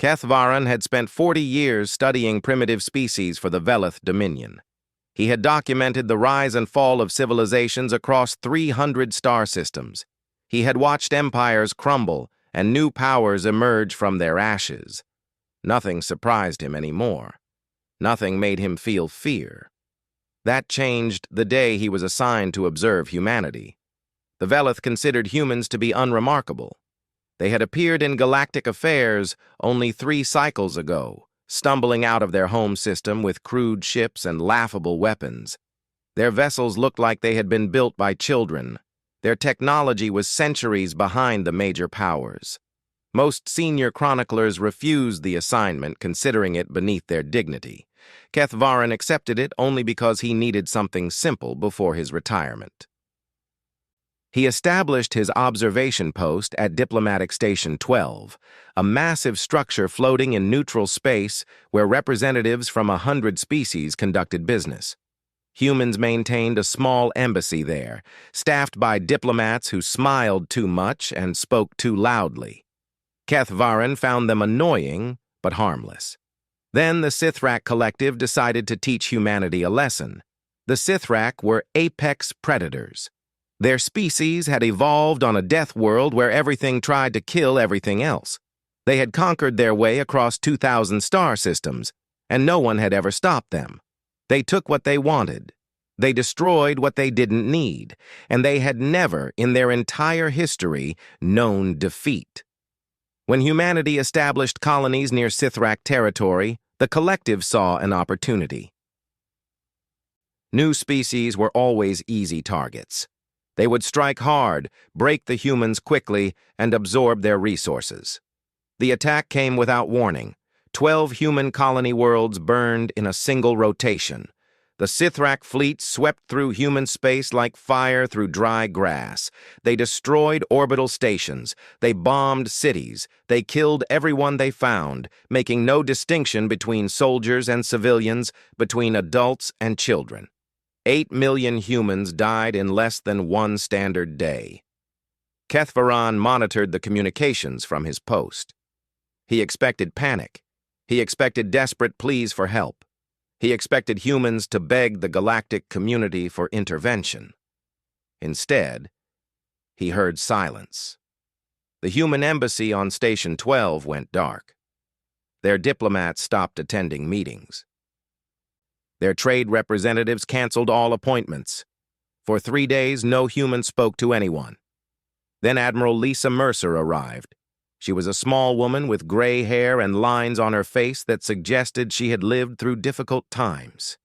Kethvaran had spent 40 years studying primitive species for the Velith Dominion. He had documented the rise and fall of civilizations across 300 star systems. He had watched empires crumble and new powers emerge from their ashes. Nothing surprised him anymore. Nothing made him feel fear. That changed the day he was assigned to observe humanity. The Velith considered humans to be unremarkable. They had appeared in galactic affairs only 3 cycles ago, stumbling out of their home system with crude ships and laughable weapons. Their vessels looked like they had been built by children. Their technology was centuries behind the major powers. Most senior chroniclers refused the assignment, considering it beneath their dignity. Kethvaran accepted it only because he needed something simple before his retirement. He established his observation post at Diplomatic Station 12, a massive structure floating in neutral space where representatives from 100 species conducted business. Humans maintained a small embassy there, staffed by diplomats who smiled too much and spoke too loudly. Kethvaran found them annoying, but harmless. Then the Sithrak Collective decided to teach humanity a lesson. The Sithrak were apex predators. Their species had evolved on a death world where everything tried to kill everything else. They had conquered their way across 2,000 star systems, and no one had ever stopped them. They took what they wanted. They destroyed what they didn't need, and they had never, in their entire history, known defeat. When humanity established colonies near Sithrak territory, the collective saw an opportunity. New species were always easy targets. They would strike hard, break the humans quickly, and absorb their resources. The attack came without warning. 12 human colony worlds burned in a single rotation. The Sithrak fleet swept through human space like fire through dry grass. They destroyed orbital stations. They bombed cities. They killed everyone they found, making no distinction between soldiers and civilians, between adults and children. 8 million humans died in less than 1 standard day. Kethvaran monitored the communications from his post. He expected panic. He expected desperate pleas for help. He expected humans to beg the galactic community for intervention. Instead, he heard silence. The human embassy on Station 12 went dark. Their diplomats stopped attending meetings. Their trade representatives canceled all appointments. For 3 days, no human spoke to anyone. Then Admiral Lisa Mercer arrived. She was a small woman with gray hair and lines on her face that suggested she had lived through difficult times.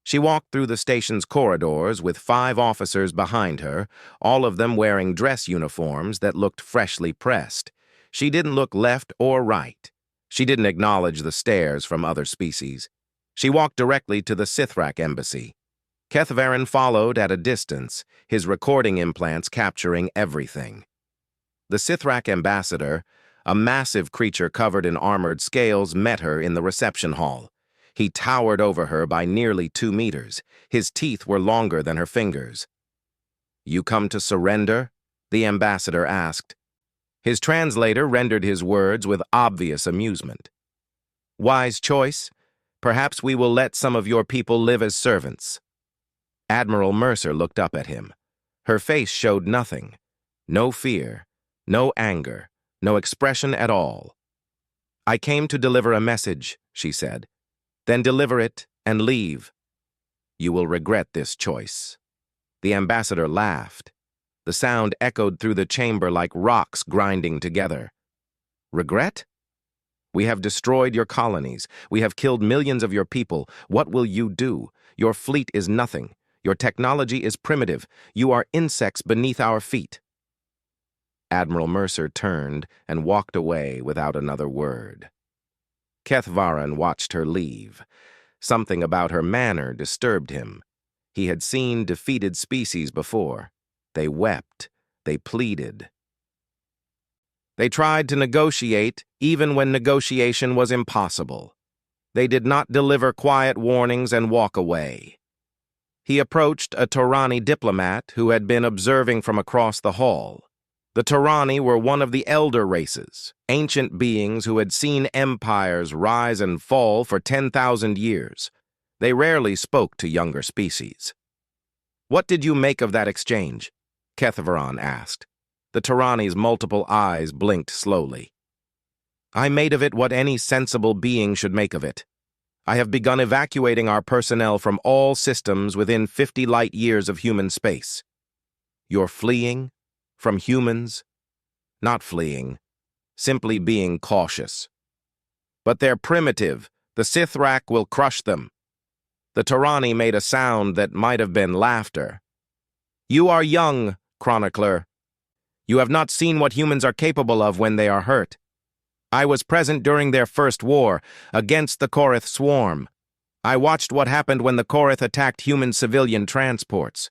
She walked through the station's corridors with 5 officers behind her, all of them wearing dress uniforms that looked freshly pressed. She didn't look left or right. She didn't acknowledge the stares from other species. She walked directly to the Sithrak embassy. Kethvaran followed at a distance, his recording implants capturing everything. The Sithrak ambassador, a massive creature covered in armored scales, met her in the reception hall. He towered over her by nearly 2 meters. His teeth were longer than her fingers. "You come to surrender?" the ambassador asked. His translator rendered his words with obvious amusement. "Wise choice. Perhaps we will let some of your people live as servants." Admiral Mercer looked up at him. Her face showed nothing. No fear, no anger, no expression at all. "I came to deliver a message," she said. "Then deliver it and leave. You will regret this choice." The ambassador laughed. The sound echoed through the chamber like rocks grinding together. "Regret? We have destroyed your colonies. We have killed millions of your people. What will you do? Your fleet is nothing. Your technology is primitive. You are insects beneath our feet." Admiral Mercer turned and walked away without another word. Kethvaran watched her leave. Something about her manner disturbed him. He had seen defeated species before. They wept. They pleaded. They tried to negotiate, even when negotiation was impossible. They did not deliver quiet warnings and walk away. He approached a Torani diplomat who had been observing from across the hall. The Turani were one of the elder races, ancient beings who had seen empires rise and fall for 10,000 years. They rarely spoke to younger species. "What did you make of that exchange?" Kethvaran asked. The Turani's multiple eyes blinked slowly. "I made of it what any sensible being should make of it. I have begun evacuating our personnel from all systems within 50 light years of human space." "You're fleeing? From humans?" "Not fleeing. Simply being cautious." "But they're primitive. The Sithrak will crush them." The Turani made a sound that might have been laughter. "You are young, chronicler. You have not seen what humans are capable of when they are hurt. I was present during their first war, against the Korith swarm. I watched what happened when the Korith attacked human civilian transports."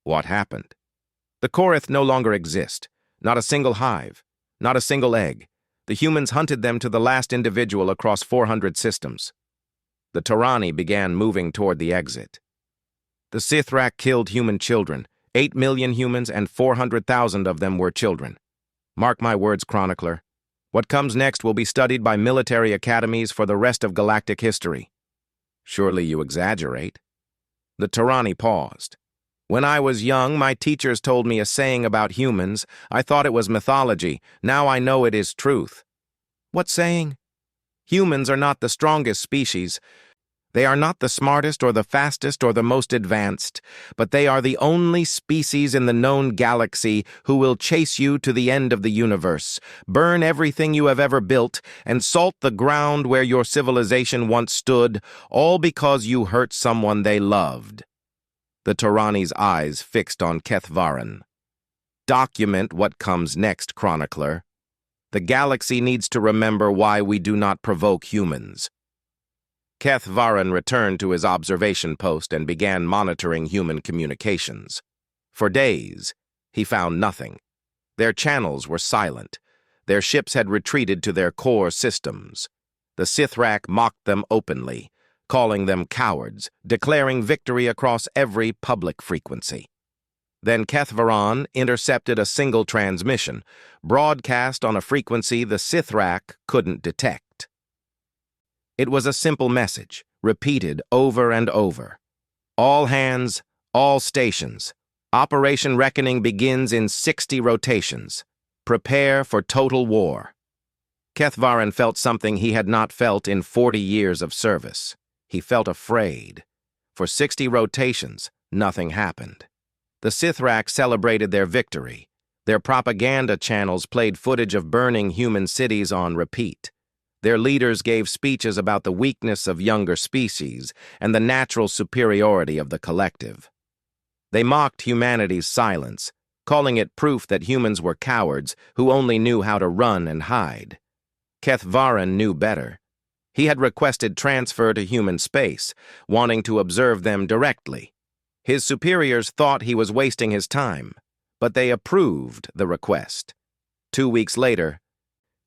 "What happened?" "The Korith no longer exist. Not a single hive. Not a single egg. The humans hunted them to the last individual across 400 systems." The Turani began moving toward the exit. "The Sithrak killed human children. 8 million humans and 400,000 of them were children. Mark my words, chronicler. What comes next will be studied by military academies for the rest of galactic history." "Surely you exaggerate." The Turani paused. "When I was young, my teachers told me a saying about humans. I thought it was mythology. Now I know it is truth." "What saying?" "Humans are not the strongest species. They are not the smartest or the fastest or the most advanced, but they are the only species in the known galaxy who will chase you to the end of the universe, burn everything you have ever built, and salt the ground where your civilization once stood, all because you hurt someone they loved." The Turani's eyes fixed on Kethvaran. "Document what comes next, chronicler. The galaxy needs to remember why we do not provoke humans." Kethvaran returned to his observation post and began monitoring human communications. For days, he found nothing. Their channels were silent. Their ships had retreated to their core systems. The Sithrak mocked them openly, calling them cowards, declaring victory across every public frequency. Then Kethvaran intercepted a single transmission, broadcast on a frequency the Sithrak couldn't detect. It was a simple message, repeated over and over. "All hands, all stations. Operation Reckoning begins in 60 rotations. Prepare for total war." Kethvaran felt something he had not felt in 40 years of service. He felt afraid. For 60 rotations, nothing happened. The Sithrak celebrated their victory. Their propaganda channels played footage of burning human cities on repeat. Their leaders gave speeches about the weakness of younger species and the natural superiority of the collective. They mocked humanity's silence, calling it proof that humans were cowards who only knew how to run and hide. Kethvaran knew better. He had requested transfer to human space, wanting to observe them directly. His superiors thought he was wasting his time, but they approved the request. 2 weeks later,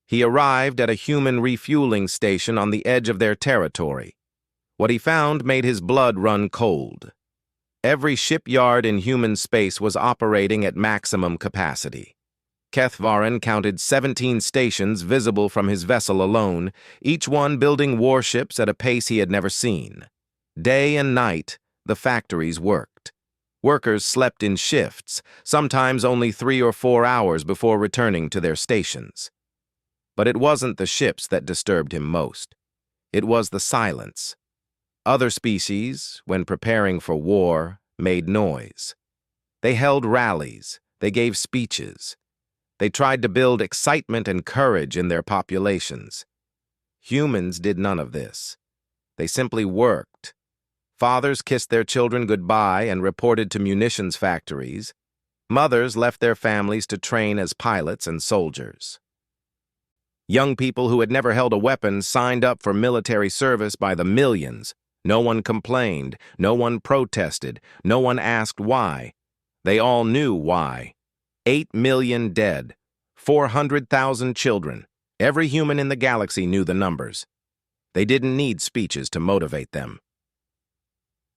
he arrived at a human refueling station on the edge of their territory. What he found made his blood run cold. Every shipyard in human space was operating at maximum capacity. Kethvaran counted 17 stations visible from his vessel alone, each one building warships at a pace he had never seen. Day and night, the factories worked. Workers slept in shifts, sometimes only 3 or 4 hours before returning to their stations. But it wasn't the ships that disturbed him most. It was the silence. Other species, when preparing for war, made noise. They held rallies. They gave speeches. They tried to build excitement and courage in their populations. Humans did none of this. They simply worked. Fathers kissed their children goodbye and reported to munitions factories. Mothers left their families to train as pilots and soldiers. Young people who had never held a weapon signed up for military service by the millions. No one complained, no one protested, no one asked why. They all knew why. 8 million dead, 400,000 children. Every human in the galaxy knew the numbers. They didn't need speeches to motivate them.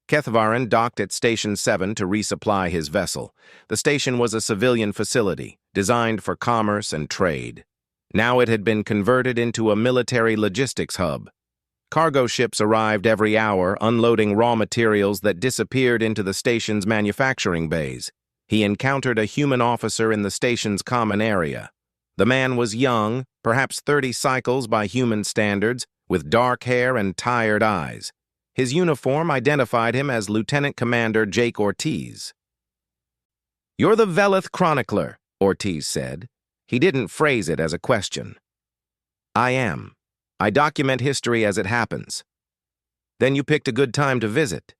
Kethvaran docked at Station 7 to resupply his vessel. The station was a civilian facility, designed for commerce and trade. Now it had been converted into a military logistics hub. Cargo ships arrived every hour, unloading raw materials that disappeared into the station's manufacturing bays. He encountered a human officer in the station's common area. The man was young, perhaps 30 cycles by human standards, with dark hair and tired eyes. His uniform identified him as Lieutenant Commander Jake Ortiz. "You're the Veleth Chronicler," Ortiz said. He didn't phrase it as a question. "I am. I document history as it happens." "Then you picked a good time to visit."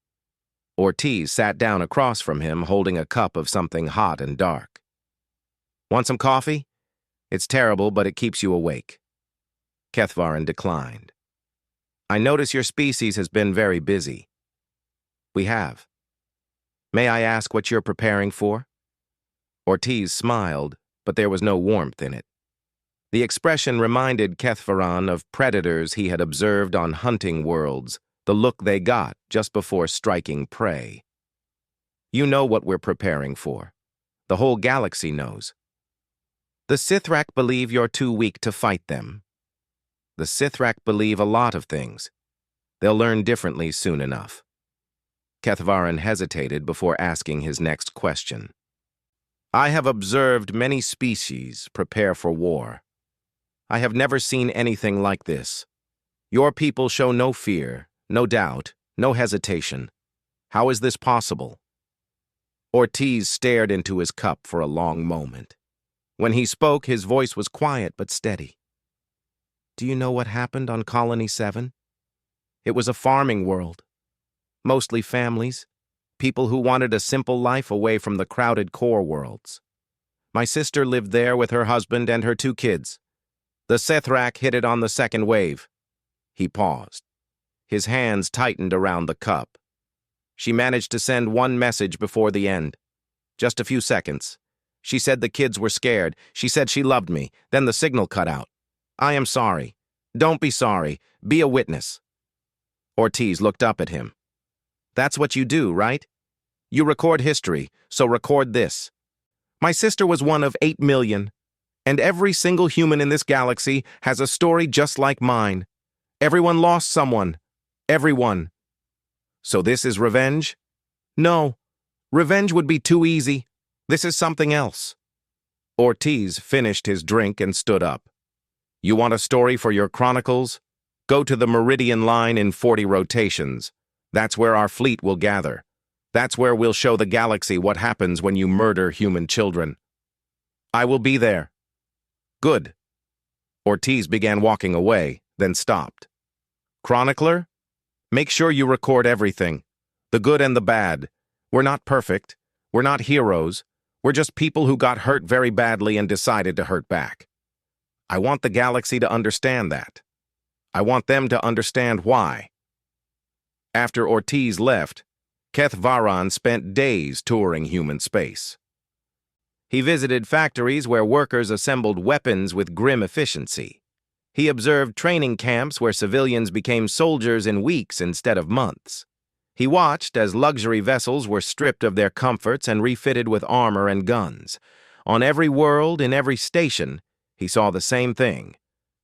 Ortiz sat down across from him, holding a cup of something hot and dark. "Want some coffee? It's terrible, but it keeps you awake." Kethvaran declined. "I notice your species has been very busy." "We have. May I ask what you're preparing for?" Ortiz smiled, but there was no warmth in it. The expression reminded Kethvaran of predators he had observed on hunting worlds, the look they got just before striking prey. "You know what we're preparing for. The whole galaxy knows. The Sithrak believe you're too weak to fight them. The Sithrak believe a lot of things. They'll learn differently soon enough." Kethvaran hesitated before asking his next question. "I have observed many species prepare for war. I have never seen anything like this. Your people show no fear, no doubt, no hesitation. How is this possible?" Ortiz stared into his cup for a long moment. When he spoke, his voice was quiet but steady. "Do you know what happened on Colony 7? It was a farming world. Mostly families, people who wanted a simple life away from the crowded core worlds. My sister lived there with her husband and her 2 kids. The Sithrak hit it on the second wave." He paused. His hands tightened around the cup. "She managed to send one message before the end. Just a few seconds. She said the kids were scared. She said she loved me. Then the signal cut out. I am sorry. Don't be sorry. Be a witness." Ortiz looked up at him. "That's what you do, right? You record history, so record this. My sister was one of 8 million, and every single human in this galaxy has a story just like mine. Everyone lost someone. Everyone. So this is revenge? No. Revenge would be too easy. This is something else." Ortiz finished his drink and stood up. "You want a story for your chronicles? Go to the Meridian Line in 40 rotations. That's where our fleet will gather. That's where we'll show the galaxy what happens when you murder human children." "I will be there." "Good." Ortiz began walking away, then stopped. "Chronicler, make sure you record everything, the good and the bad. We're not perfect. We're not heroes. We're just people who got hurt very badly and decided to hurt back. I want the galaxy to understand that. I want them to understand why." After Ortiz left, Kethvaran spent days touring human space. He visited factories where workers assembled weapons with grim efficiency. He observed training camps where civilians became soldiers in weeks instead of months. He watched as luxury vessels were stripped of their comforts and refitted with armor and guns. On every world, in every station, he saw the same thing.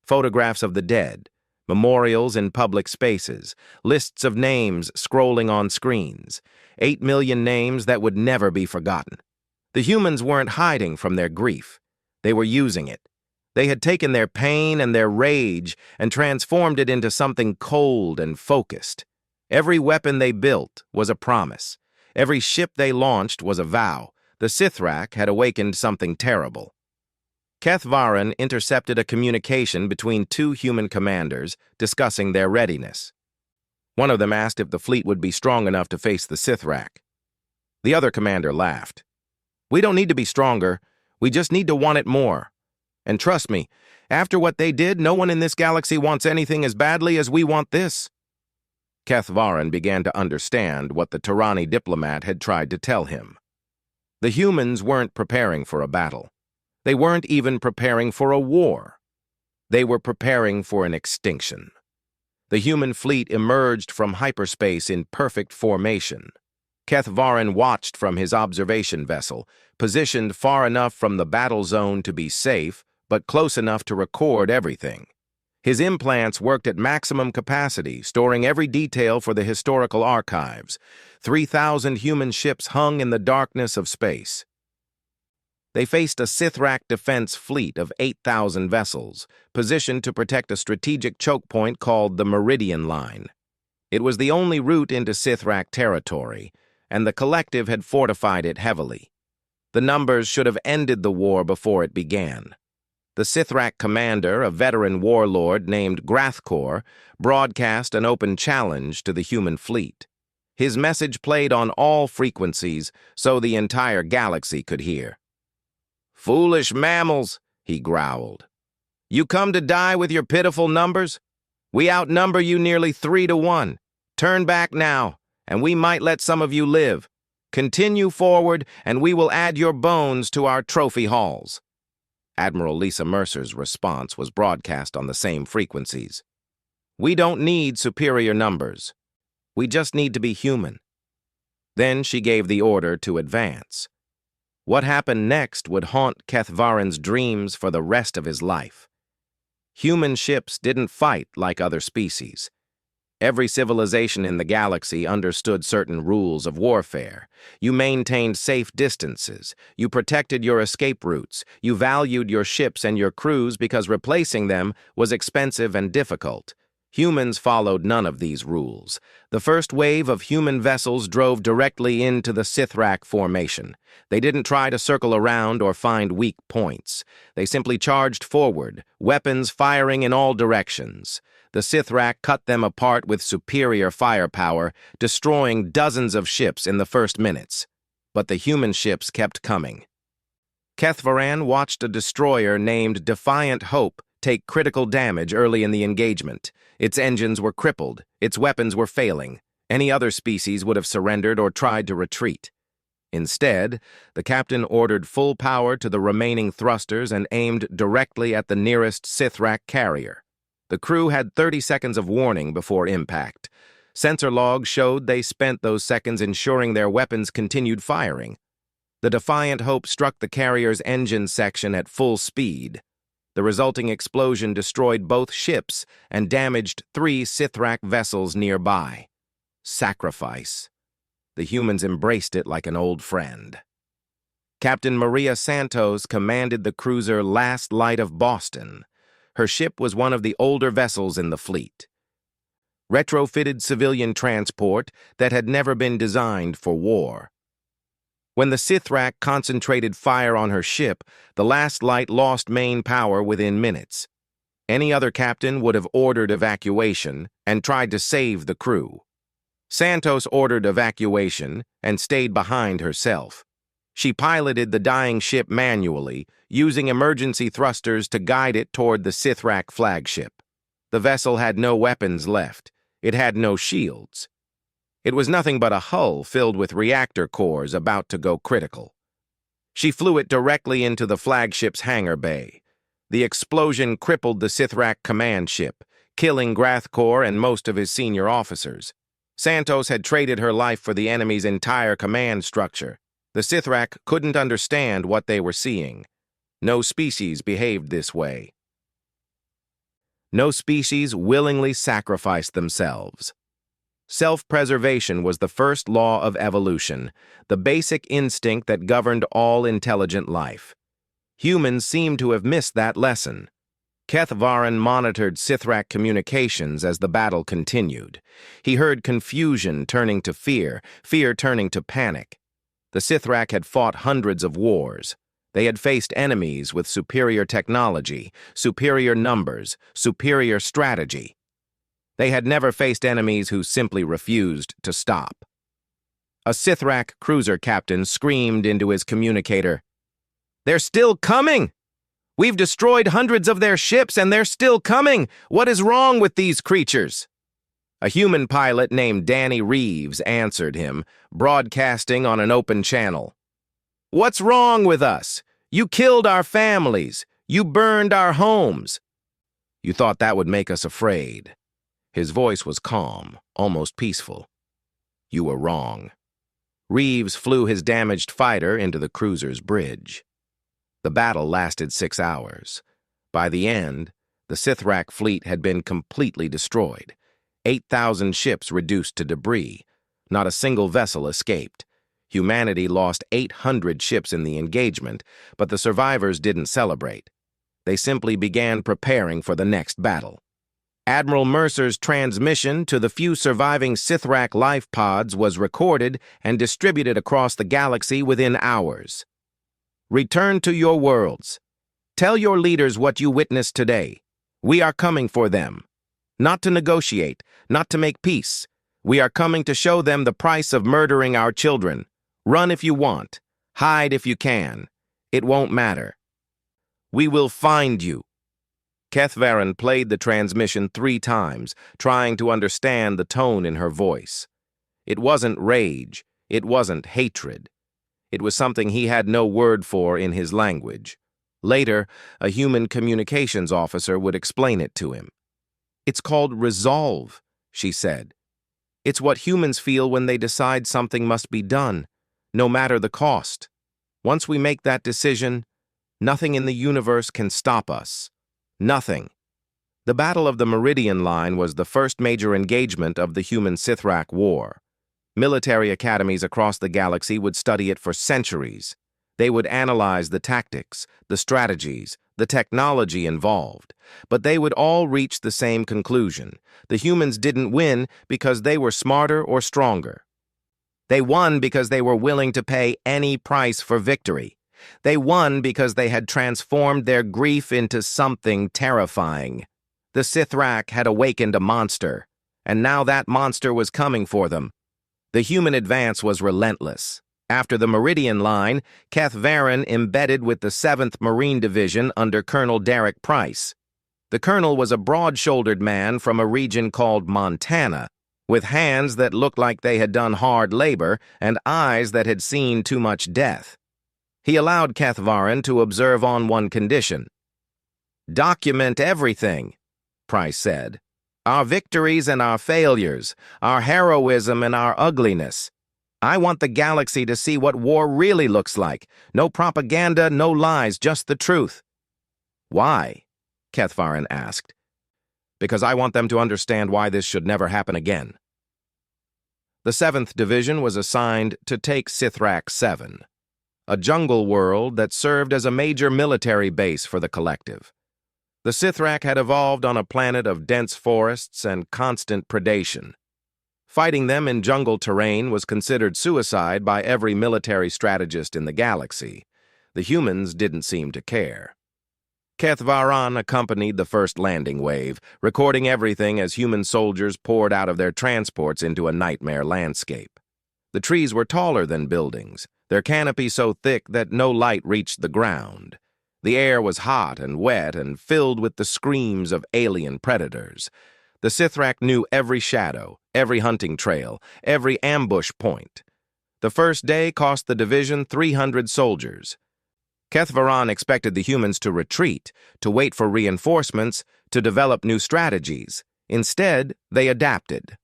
Photographs of the dead, memorials in public spaces, lists of names scrolling on screens, 8 million names that would never be forgotten. The humans weren't hiding from their grief. They were using it. They had taken their pain and their rage and transformed it into something cold and focused. Every weapon they built was a promise. Every ship they launched was a vow. The Sithrak had awakened something terrible. Kethvaran intercepted a communication between 2 human commanders discussing their readiness. One of them asked if the fleet would be strong enough to face the Sithrak. The other commander laughed. "We don't need to be stronger. We just need to want it more. And trust me, after what they did, no one in this galaxy wants anything as badly as we want this." Kethvaran began to understand what the Tirani diplomat had tried to tell him. The humans weren't preparing for a battle. They weren't even preparing for a war. They were preparing for an extinction. The human fleet emerged from hyperspace in perfect formation. Kethvarin watched from his observation vessel, positioned far enough from the battle zone to be safe, but close enough to record everything. His implants worked at maximum capacity, storing every detail for the historical archives. 3,000 human ships hung in the darkness of space. They faced a Sithrak defense fleet of 8,000 vessels, positioned to protect a strategic choke point called the Meridian Line. It was the only route into Sithrak territory, and the collective had fortified it heavily. The numbers should have ended the war before it began. The Sithrak commander, a veteran warlord named Grathkor, broadcast an open challenge to the human fleet. His message played on all frequencies so the entire galaxy could hear. "Foolish mammals," he growled. "You come to die with your pitiful numbers? We outnumber you nearly 3-1. Turn back now, and we might let some of you live. Continue forward, and we will add your bones to our trophy halls." Admiral Lisa Mercer's response was broadcast on the same frequencies. "We don't need superior numbers. We just need to be human." Then she gave the order to advance. What happened next would haunt Kethvarin's dreams for the rest of his life. Human ships didn't fight like other species. Every civilization in the galaxy understood certain rules of warfare. You maintained safe distances. You protected your escape routes. You valued your ships and your crews because replacing them was expensive and difficult. Humans followed none of these rules. The first wave of human vessels drove directly into the Sithrak formation. They didn't try to circle around or find weak points. They simply charged forward, weapons firing in all directions. The Sithrak cut them apart with superior firepower, destroying dozens of ships in the first minutes. But the human ships kept coming. Kethvaran watched a destroyer named Defiant Hope take critical damage early in the engagement. Its engines were crippled, its weapons were failing. Any other species would have surrendered or tried to retreat. Instead, the captain ordered full power to the remaining thrusters and aimed directly at the nearest Sithrak carrier. The crew had 30 seconds of warning before impact. Sensor logs showed they spent those seconds ensuring their weapons continued firing. The Defiant Hope struck the carrier's engine section at full speed. The resulting explosion destroyed both ships and damaged 3 Sithrak vessels nearby. Sacrifice. The humans embraced it like an old friend. Captain Maria Santos commanded the cruiser Last Light of Boston. Her ship was one of the older vessels in the fleet. Retrofitted civilian transport that had never been designed for war. When the Sithrak concentrated fire on her ship, the Last Light lost main power within minutes. Any other captain would have ordered evacuation and tried to save the crew. Santos ordered evacuation and stayed behind herself. She piloted the dying ship manually, using emergency thrusters to guide it toward the Sithrak flagship. The vessel had no weapons left. It had no shields. It was nothing but a hull filled with reactor cores about to go critical. She flew it directly into the flagship's hangar bay. The explosion crippled the Sithrak command ship, killing Grathkor and most of his senior officers. Santos had traded her life for the enemy's entire command structure. The Sithrak couldn't understand what they were seeing. No species behaved this way. No species willingly sacrificed themselves. Self-preservation was the first law of evolution, the basic instinct that governed all intelligent life. Humans seem to have missed that lesson. Kethvaran monitored Sithrak communications as the battle continued. He heard confusion turning to fear, fear turning to panic. The Sithrak had fought hundreds of wars. They had faced enemies with superior technology, superior numbers, superior strategy. They had never faced enemies who simply refused to stop. A Sithrak cruiser captain screamed into his communicator, "They're still coming! We've destroyed hundreds of their ships and they're still coming! What is wrong with these creatures?" A human pilot named Danny Reeves answered him, broadcasting on an open channel. "What's wrong with us? You killed our families. You burned our homes. You thought that would make us afraid. His voice was calm, almost peaceful. "You were wrong." Reeves flew his damaged fighter into the cruiser's bridge. The battle lasted 6 hours. By the end, the Sithrak fleet had been completely destroyed. 8,000 ships reduced to debris. Not a single vessel escaped. Humanity lost 800 ships in the engagement, but the survivors didn't celebrate. They simply began preparing for the next battle. Admiral Mercer's transmission to the few surviving Sithrak life pods was recorded and distributed across the galaxy within hours. "Return to your worlds. Tell your leaders what you witnessed today. We are coming for them. Not to negotiate, not to make peace. We are coming to show them the price of murdering our children. Run if you want. Hide if you can. It won't matter. We will find you." Kethvaran played the transmission 3 times, trying to understand the tone in her voice. It wasn't rage. It wasn't hatred. It was something he had no word for in his language. Later, a human communications officer would explain it to him. "It's called resolve," she said. "It's what humans feel when they decide something must be done, no matter the cost. Once we make that decision, nothing in the universe can stop us. Nothing." The Battle of the Meridian Line was the first major engagement of the human Sithrak War. Military academies across the galaxy would study it for centuries. They would analyze the tactics, the strategies, the technology involved. But they would all reach the same conclusion. The humans didn't win because they were smarter or stronger. They won because they were willing to pay any price for victory. They won because they had transformed their grief into something terrifying. The Sithrak had awakened a monster, and now that monster was coming for them. The human advance was relentless. After the Meridian Line, Kethvaran embedded with the 7th Marine Division under Colonel Derek Price. The colonel was a broad-shouldered man from a region called Montana, with hands that looked like they had done hard labor and eyes that had seen too much death. He allowed Kethvaran to observe on one condition. "Document everything," Price said. "Our victories and our failures, our heroism and our ugliness. I want the galaxy to see what war really looks like. No propaganda, no lies, just the truth." "Why?" Kethvaran asked. "Because I want them to understand why this should never happen again." The 7th Division was assigned to take Sithrak 7, a jungle world that served as a major military base for the collective. The Sithrak had evolved on a planet of dense forests and constant predation. Fighting them in jungle terrain was considered suicide by every military strategist in the galaxy. The humans didn't seem to care. Kethvaran accompanied the first landing wave, recording everything as human soldiers poured out of their transports into a nightmare landscape. The trees were taller than buildings, their canopy so thick that no light reached the ground. The air was hot and wet and filled with the screams of alien predators. The Sithrak knew every shadow, every hunting trail, every ambush point. The first day cost the division 300 soldiers. Kethvaran expected the humans to retreat, to wait for reinforcements, to develop new strategies. Instead, they adapted.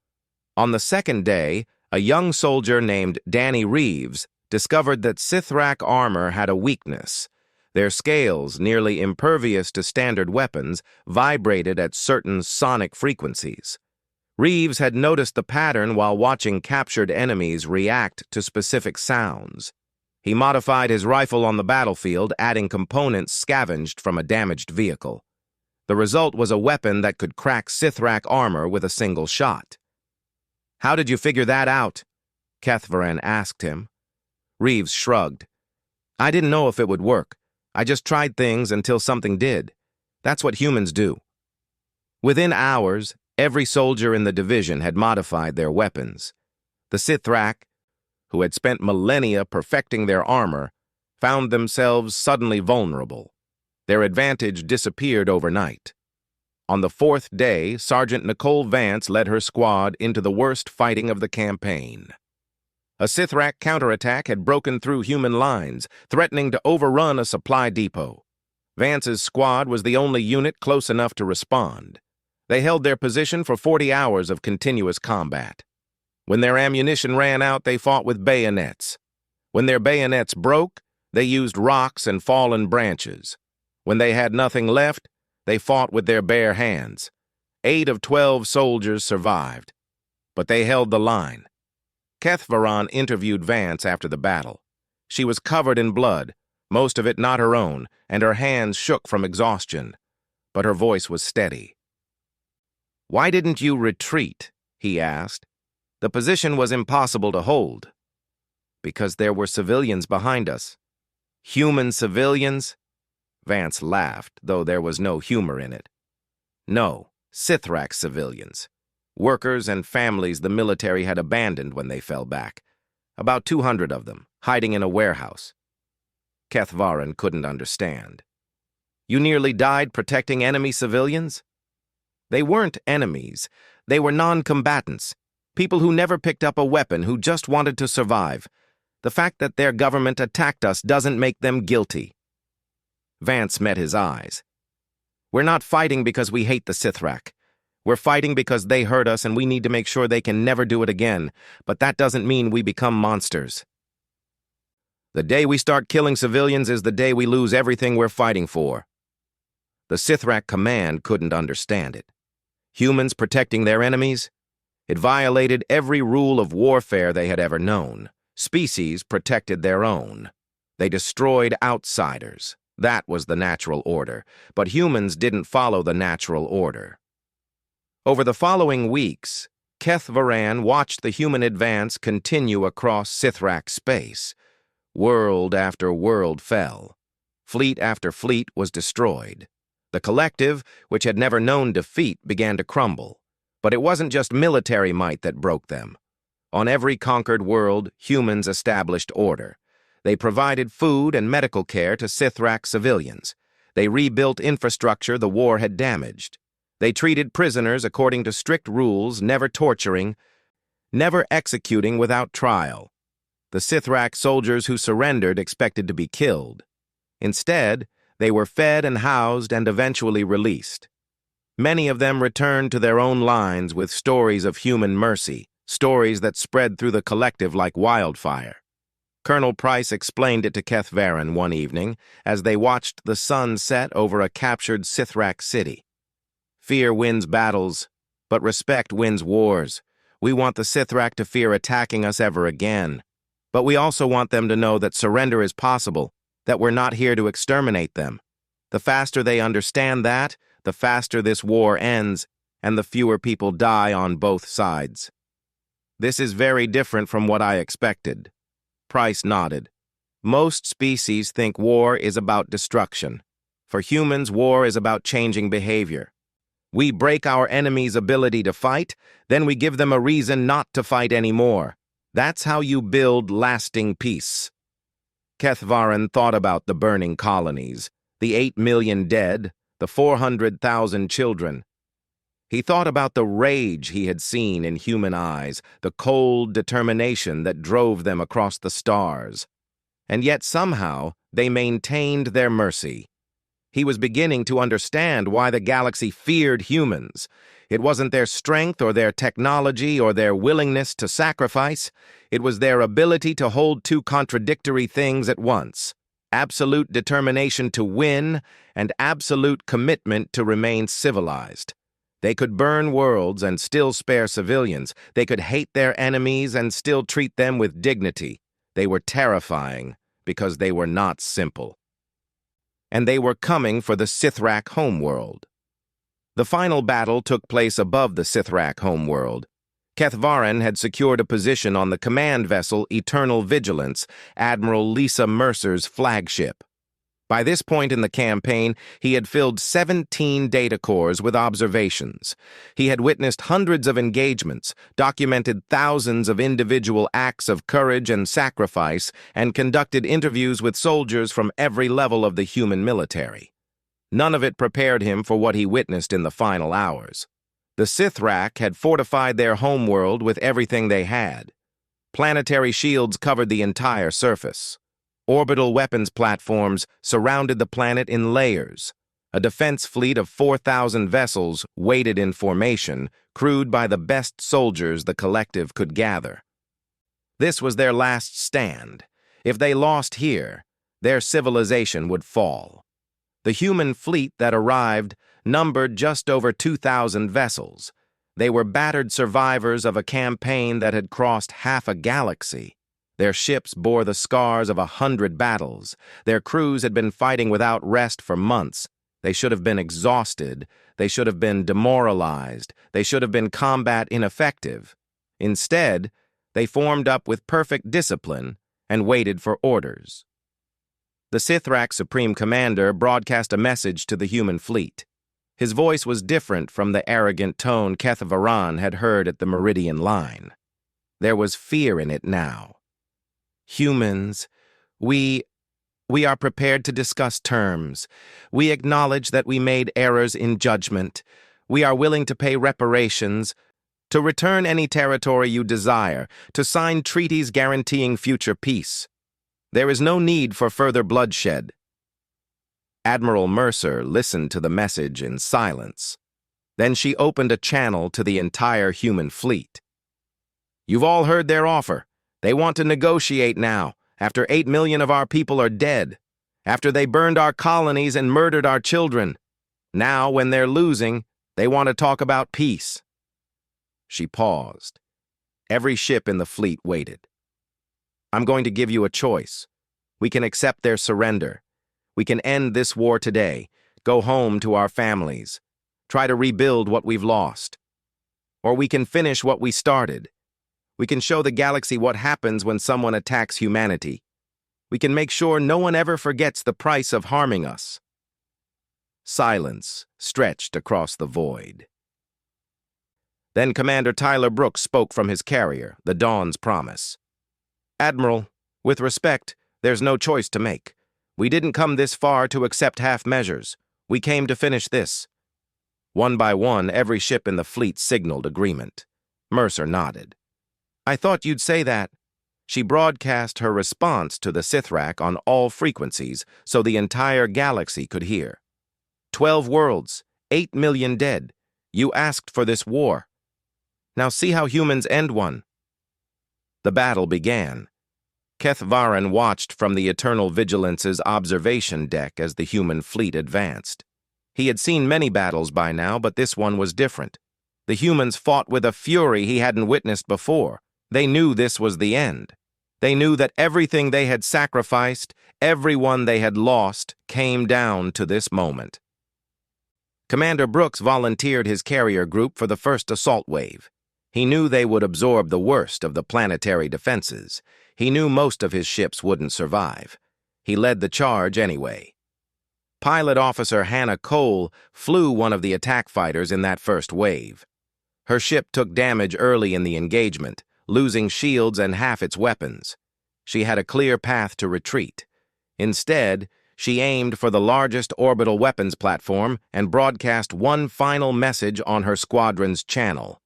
On the second day, a young soldier named Danny Reeves discovered that Sithrak armor had a weakness. Their scales, nearly impervious to standard weapons, vibrated at certain sonic frequencies. Reeves had noticed the pattern while watching captured enemies react to specific sounds. He modified his rifle on the battlefield, adding components scavenged from a damaged vehicle. The result was a weapon that could crack Sithrak armor with a single shot. "How did you figure that out?" Kethvaran asked him. Reeves shrugged. "I didn't know if it would work. I just tried things until something did. That's what humans do." Within hours, every soldier in the division had modified their weapons. The Sithrak, who had spent millennia perfecting their armor, found themselves suddenly vulnerable. Their advantage disappeared overnight. On the 4th day, Sergeant Nicole Vance led her squad into the worst fighting of the campaign. A Sithrak counterattack had broken through human lines, threatening to overrun a supply depot. Vance's squad was the only unit close enough to respond. They held their position for 40 hours of continuous combat. When their ammunition ran out, they fought with bayonets. When their bayonets broke, they used rocks and fallen branches. When they had nothing left, they fought with their bare hands. 8 of 12 soldiers survived, but they held the line. Kethvaran interviewed Vance after the battle. She was covered in blood, most of it not her own, and her hands shook from exhaustion, but her voice was steady. "Why didn't you retreat?" he asked. "The position was impossible to hold." "Because there were civilians behind us." "Human civilians?" Vance laughed, though there was no humor in it. "No, Sithrak civilians. Workers and families the military had abandoned when they fell back. About 200 of them, hiding in a warehouse." Kethvaran couldn't understand. "You nearly died protecting enemy civilians?" "They weren't enemies. They were non-combatants. People who never picked up a weapon, who just wanted to survive. The fact that their government attacked us doesn't make them guilty." Vance met his eyes. "We're not fighting because we hate the Sithrak. We're fighting because they hurt us and we need to make sure they can never do it again, but that doesn't mean we become monsters. The day we start killing civilians is the day we lose everything we're fighting for." The Sithrak command couldn't understand it. Humans protecting their enemies? It violated every rule of warfare they had ever known. Species protected their own. They destroyed outsiders. That was the natural order, but humans didn't follow the natural order. Over the following weeks, Kethvaran watched the human advance continue across Sithrak space. World after world fell. Fleet after fleet was destroyed. The collective, which had never known defeat, began to crumble. But it wasn't just military might that broke them. On every conquered world, humans established order. They provided food and medical care to Sithrak civilians. They rebuilt infrastructure the war had damaged. They treated prisoners according to strict rules, never torturing, never executing without trial. The Sithrak soldiers who surrendered expected to be killed. Instead, they were fed and housed and eventually released. Many of them returned to their own lines with stories of human mercy, stories that spread through the collective like wildfire. Colonel Price explained it to Kethvaran one evening as they watched the sun set over a captured Sithrak city. "Fear wins battles, but respect wins wars. We want the Sithrak to fear attacking us ever again. But we also want them to know that surrender is possible, that we're not here to exterminate them. The faster they understand that, the faster this war ends, and the fewer people die on both sides." "This is very different from what I expected." Price nodded. "Most species think war is about destruction. For humans, war is about changing behavior. We break our enemy's ability to fight, then we give them a reason not to fight anymore. That's how you build lasting peace." Kethvaran thought about the burning colonies, the 8 million dead, the 400,000 children. He thought about the rage he had seen in human eyes, the cold determination that drove them across the stars. And yet somehow they maintained their mercy. He was beginning to understand why the galaxy feared humans. It wasn't their strength or their technology or their willingness to sacrifice. It was their ability to hold two contradictory things at once: absolute determination to win and absolute commitment to remain civilized. They could burn worlds and still spare civilians. They could hate their enemies and still treat them with dignity. They were terrifying because they were not simple. And they were coming for the Sithrak homeworld. The final battle took place above the Sithrak homeworld. Kethvaran had secured a position on the command vessel Eternal Vigilance, Admiral Lisa Mercer's flagship. By this point in the campaign, he had filled 17 data cores with observations. He had witnessed hundreds of engagements, documented thousands of individual acts of courage and sacrifice, and conducted interviews with soldiers from every level of the human military. None of it prepared him for what he witnessed in the final hours. The Sithrak had fortified their homeworld with everything they had. Planetary shields covered the entire surface. Orbital weapons platforms surrounded the planet in layers. A defense fleet of 4,000 vessels waited in formation, crewed by the best soldiers the collective could gather. This was their last stand. If they lost here, their civilization would fall. The human fleet that arrived numbered just over 2,000 vessels. They were battered survivors of a campaign that had crossed half a galaxy. Their ships bore the scars of 100 battles. Their crews had been fighting without rest for months. They should have been exhausted. They should have been demoralized. They should have been combat ineffective. Instead, they formed up with perfect discipline and waited for orders. The Sithrak Supreme Commander broadcast a message to the human fleet. His voice was different from the arrogant tone Keth Varan had heard at the Meridian Line. There was fear in it now. Humans, we are prepared to discuss terms. We acknowledge that we made errors in judgment. We are willing to pay reparations, to return any territory you desire, to sign treaties guaranteeing future peace. There is no need for further bloodshed. Admiral Mercer listened to the message in silence. Then she opened a channel to the entire human fleet. You've all heard their offer. They want to negotiate now, after 8 million of our people are dead, after they burned our colonies and murdered our children. Now, when they're losing, they want to talk about peace. She paused. Every ship in the fleet waited. I'm going to give you a choice. We can accept their surrender. We can end this war today, go home to our families, try to rebuild what we've lost. Or we can finish what we started. We can show the galaxy what happens when someone attacks humanity. We can make sure no one ever forgets the price of harming us. Silence stretched across the void. Then Commander Tyler Brooks spoke from his carrier, the Dawn's Promise. Admiral, with respect, there's no choice to make. We didn't come this far to accept half measures. We came to finish this. One by one, every ship in the fleet signaled agreement. Mercer nodded. I thought you'd say that. She broadcast her response to the Sithrak on all frequencies so the entire galaxy could hear. 12 worlds, 8 million dead. You asked for this war. Now see how humans end one. The battle began. Keth Varan watched from the Eternal Vigilance's observation deck as the human fleet advanced. He had seen many battles by now, but this one was different. The humans fought with a fury he hadn't witnessed before. They knew this was the end. They knew that everything they had sacrificed, everyone they had lost, came down to this moment. Commander Brooks volunteered his carrier group for the first assault wave. He knew they would absorb the worst of the planetary defenses. He knew most of his ships wouldn't survive. He led the charge anyway. Pilot Officer Hannah Cole flew one of the attack fighters in that first wave. Her ship took damage early in the engagement, losing shields and half its weapons. She had a clear path to retreat. Instead, she aimed for the largest orbital weapons platform and broadcast one final message on her squadron's channel.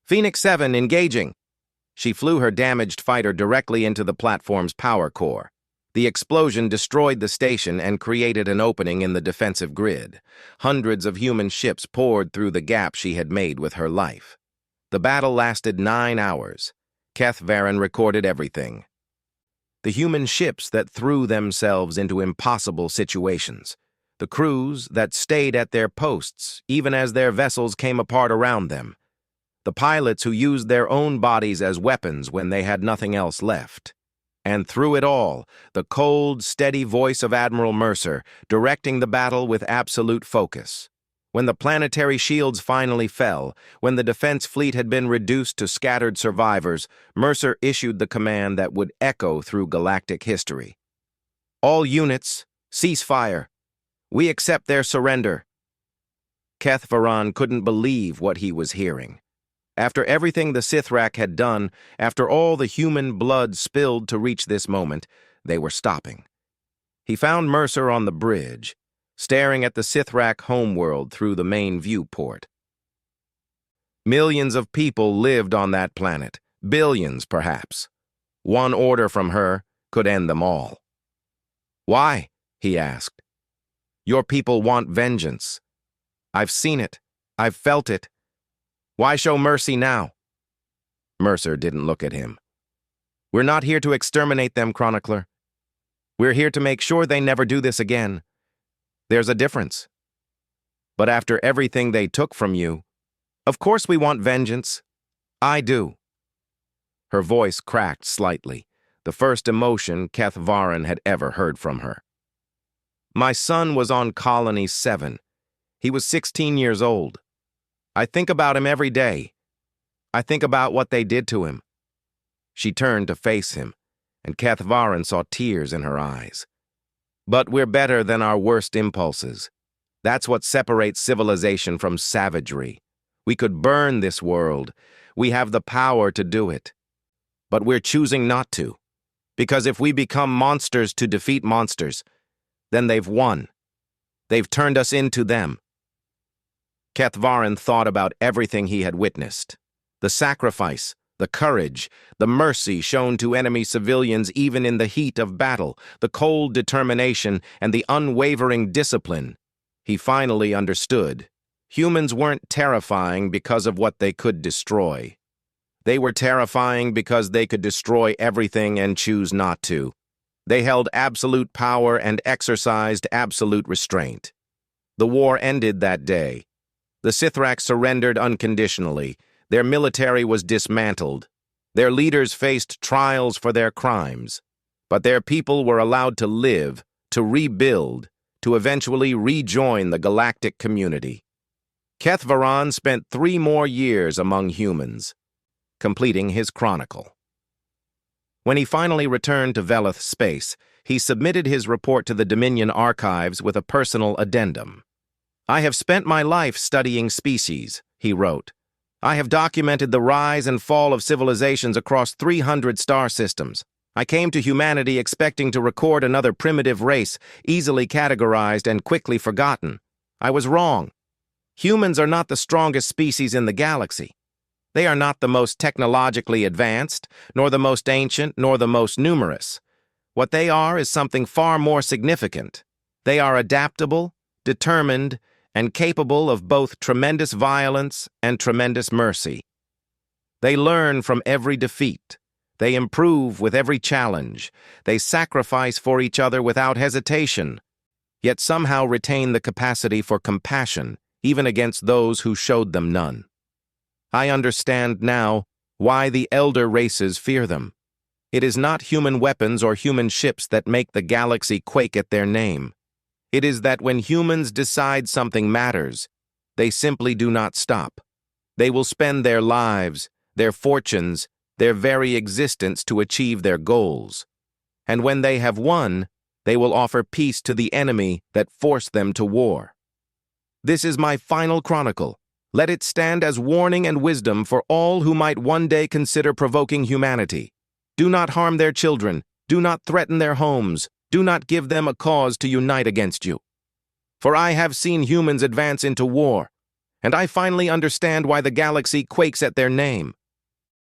Phoenix 7 engaging. She flew her damaged fighter directly into the platform's power core. The explosion destroyed the station and created an opening in the defensive grid. Hundreds of human ships poured through the gap she had made with her life. The battle lasted 9 hours. Keth Varan recorded everything. The human ships that threw themselves into impossible situations. The crews that stayed at their posts even as their vessels came apart around them. The pilots who used their own bodies as weapons when they had nothing else left. And through it all, the cold, steady voice of Admiral Mercer, directing the battle with absolute focus. When the planetary shields finally fell, when the defense fleet had been reduced to scattered survivors, Mercer issued the command that would echo through galactic history. All units, cease fire. We accept their surrender. Keth Varan couldn't believe what he was hearing. After everything the Sithrak had done, after all the human blood spilled to reach this moment, they were stopping. He found Mercer on the bridge, staring at the Sithrak homeworld through the main viewport. Millions of people lived on that planet, billions perhaps. One order from her could end them all. Why? He asked. Your people want vengeance. I've seen it. I've felt it. Why show mercy now?" Mercer didn't look at him. "We're not here to exterminate them, Chronicler. We're here to make sure they never do this again. There's a difference. But after everything they took from you, of course we want vengeance. I do." Her voice cracked slightly, the first emotion Keth Varan had ever heard from her. "My son was on Colony 7. He was 16 years old. I think about him every day. I think about what they did to him." She turned to face him, and Keth Varan saw tears in her eyes. "But we're better than our worst impulses. That's what separates civilization from savagery. We could burn this world. We have the power to do it. But we're choosing not to. Because if we become monsters to defeat monsters, then they've won. They've turned us into them." Keth Varan thought about everything he had witnessed. The sacrifice, the courage, the mercy shown to enemy civilians even in the heat of battle, the cold determination, and the unwavering discipline. He finally understood. Humans weren't terrifying because of what they could destroy. They were terrifying because they could destroy everything and choose not to. They held absolute power and exercised absolute restraint. The war ended that day. The Sithrak surrendered unconditionally. Their military was dismantled. Their leaders faced trials for their crimes. But their people were allowed to live, to rebuild, to eventually rejoin the galactic community. Keth Varan spent 3 more years among humans, completing his chronicle. When he finally returned to Velith space, he submitted his report to the Dominion archives with a personal addendum. "I have spent my life studying species," he wrote. "I have documented the rise and fall of civilizations across 300 star systems. I came to humanity expecting to record another primitive race, easily categorized and quickly forgotten. I was wrong. Humans are not the strongest species in the galaxy. They are not the most technologically advanced, nor the most ancient, nor the most numerous. What they are is something far more significant. They are adaptable, determined, and capable of both tremendous violence and tremendous mercy. They learn from every defeat. They improve with every challenge. They sacrifice for each other without hesitation, yet somehow retain the capacity for compassion, even against those who showed them none. I understand now why the elder races fear them. It is not human weapons or human ships that make the galaxy quake at their name. It is that when humans decide something matters, they simply do not stop. They will spend their lives, their fortunes, their very existence to achieve their goals. And when they have won, they will offer peace to the enemy that forced them to war. This is my final chronicle. Let it stand as warning and wisdom for all who might one day consider provoking humanity. Do not harm their children. Do not threaten their homes. Do not give them a cause to unite against you. For I have seen humans advance into war, and I finally understand why the galaxy quakes at their name.